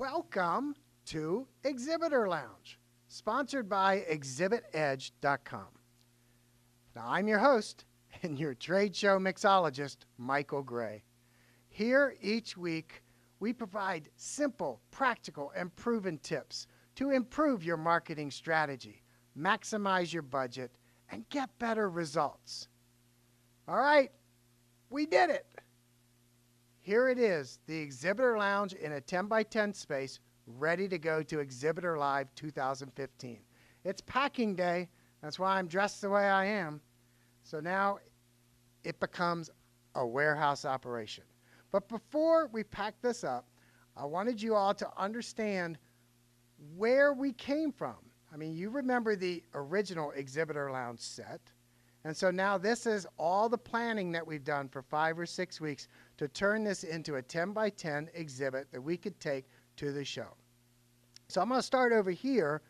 Welcome to Exhibitor Lounge, sponsored by ExhibitEdge.com. Now, I'm your host and your trade show mixologist, Michael Gray. Here each week, we provide simple, practical, and proven tips to improve your marketing strategy, maximize your budget, and get better results. All right, we did it. Here it is, the Exhibitor Lounge in a 10 by 10 space, ready to go to Exhibitor Live 2015. It's packing day. That's why I'm dressed the way I am. So now it becomes a warehouse operation. But before we pack this up, I wanted you all to understand where we came from. I mean, you remember the original Exhibitor Lounge set. And so now this is all the planning that we've done for 5 or 6 weeks to turn this into a 10 by 10 exhibit that we could take to the show. So I'm going to start over here,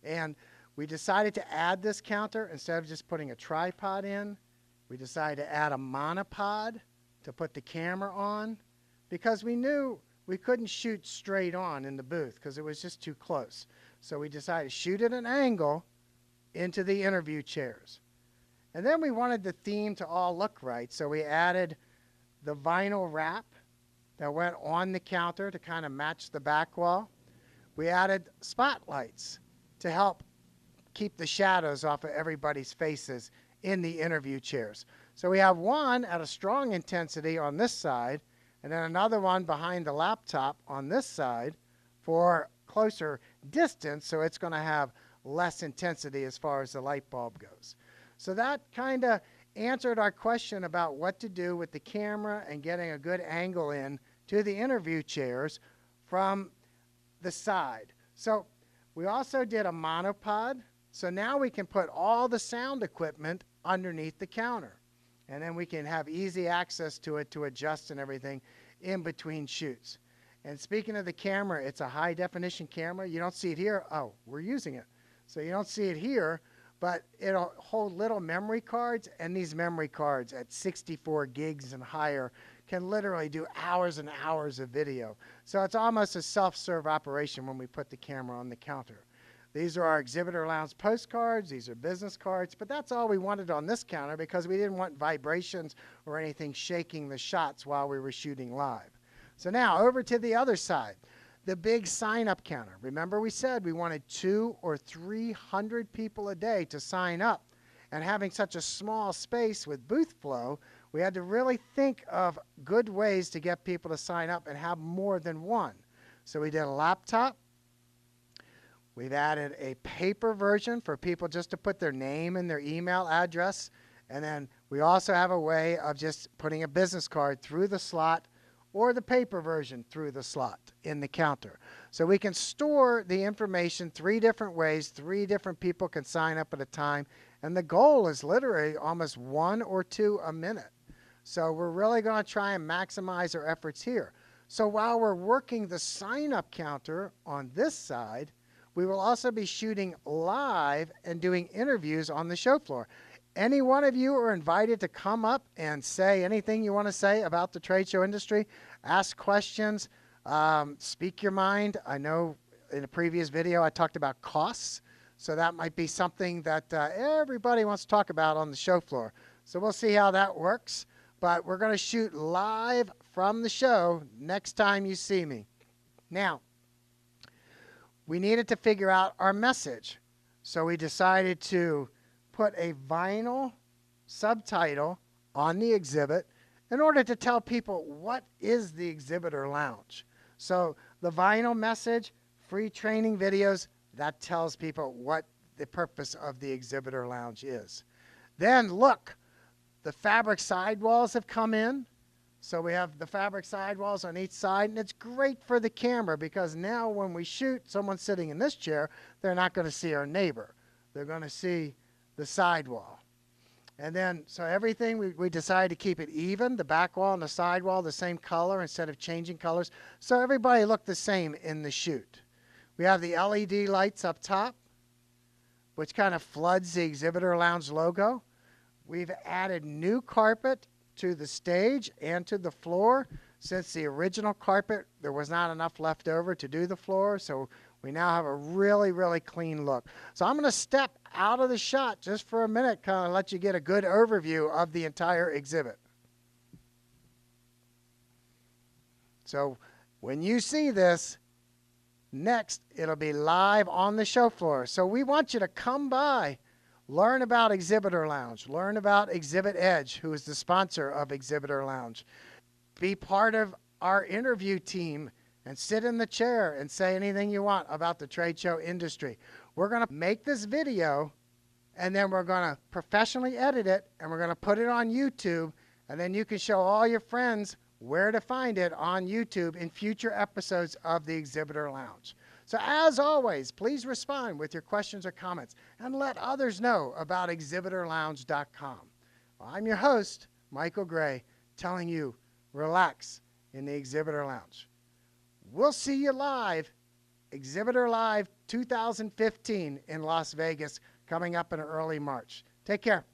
and we decided to add this counter instead of just putting a tripod in. We decided to add a monopod to put the camera on because we knew we couldn't shoot straight on in the booth because it was just too close. So we decided to shoot at an angle into the interview chairs. And then we wanted the theme to all look right, so we added the vinyl wrap that went on the counter to kind of match the back wall. We added spotlights to help keep the shadows off of everybody's faces in the interview chairs. So we have one at a strong intensity on this side, and then another one behind the laptop on this side for closer distance, so it's going to have less intensity as far as the light bulb goes. So that kind of answered our question about what to do with the camera and getting a good angle in to the interview chairs from the side. So we also did a monopod. So now we can put all the sound equipment underneath the counter. And then we can have easy access to it to adjust and everything in between shoots. And speaking of the camera, it's a high definition camera. You don't see it here. Oh, we're using it. So you don't see it here. But it'll hold little memory cards, and these memory cards at 64 gigs and higher can literally do hours and hours of video. So it's almost a self-serve operation when we put the camera on the counter. These are our Exhibitor Lounge postcards. These are business cards. But that's all we wanted on this counter because we didn't want vibrations or anything shaking the shots while we were shooting live. So now over to the other side. The big sign-up counter. Remember we said we wanted 200 or 300 people a day to sign up. And having such a small space with booth flow, we had to really think of good ways to get people to sign up and have more than one. So we did a laptop. We've added a paper version for people just to put their name and their email address. And then we also have a way of just putting a business card through the slot or the paper version through the slot in the counter. So we can store the information 3 different ways. 3 different people can sign up at a time. And the goal is literally almost 1 or 2 a minute. So we're really going to try and maximize our efforts here. So while we're working the sign-up counter on this side, we will also be shooting live and doing interviews on the show floor. Any one of you are invited to come up and say anything you want to say about the trade show industry. Ask questions. Speak your mind. I know in a previous video I talked about costs. So that might be something that everybody wants to talk about on the show floor. So we'll see how that works. But we're going to shoot live from the show next time you see me. Now, we needed to figure out our message. So we decided to put a vinyl subtitle on the exhibit in order to tell people what is the Exhibitor Lounge. So the vinyl message, free training videos, that tells people what the purpose of the Exhibitor Lounge is. Then look, the fabric sidewalls have come in. So we have the fabric sidewalls on each side, and it's great for the camera because now when we shoot someone sitting in this chair, they're not going to see our neighbor. They're going to see the sidewall. And then, so everything, we decided to keep it even, the back wall and the sidewall the same color instead of changing colors. So everybody looked the same in the shoot. We have the LED lights up top, which kind of floods the Exhibitor Lounge logo. We've added new carpet to the stage and to the floor Since the original carpet, there was not enough left over to do the floor, so we now have a really, really clean look. So I'm going to step out of the shot just for a minute, kind of let you get a good overview of the entire exhibit. So when you see this, next it'll be live on the show floor. So we want you to come by, learn about Exhibitor Lounge, learn about Exhibit Edge, who is the sponsor of Exhibitor Lounge. Be part of our interview team and sit in the chair and say anything you want about the trade show industry. We're going to make this video, and then we're going to professionally edit it, and we're going to put it on YouTube, and then you can show all your friends where to find it on YouTube in future episodes of the Exhibitor Lounge. So as always, please respond with your questions or comments and let others know about exhibitorlounge.com. Well, I'm your host, Michael Gray, telling you, relax in the Exhibitor Lounge. We'll see you live, Exhibitor Live 2015 in Las Vegas, coming up in early March. Take care.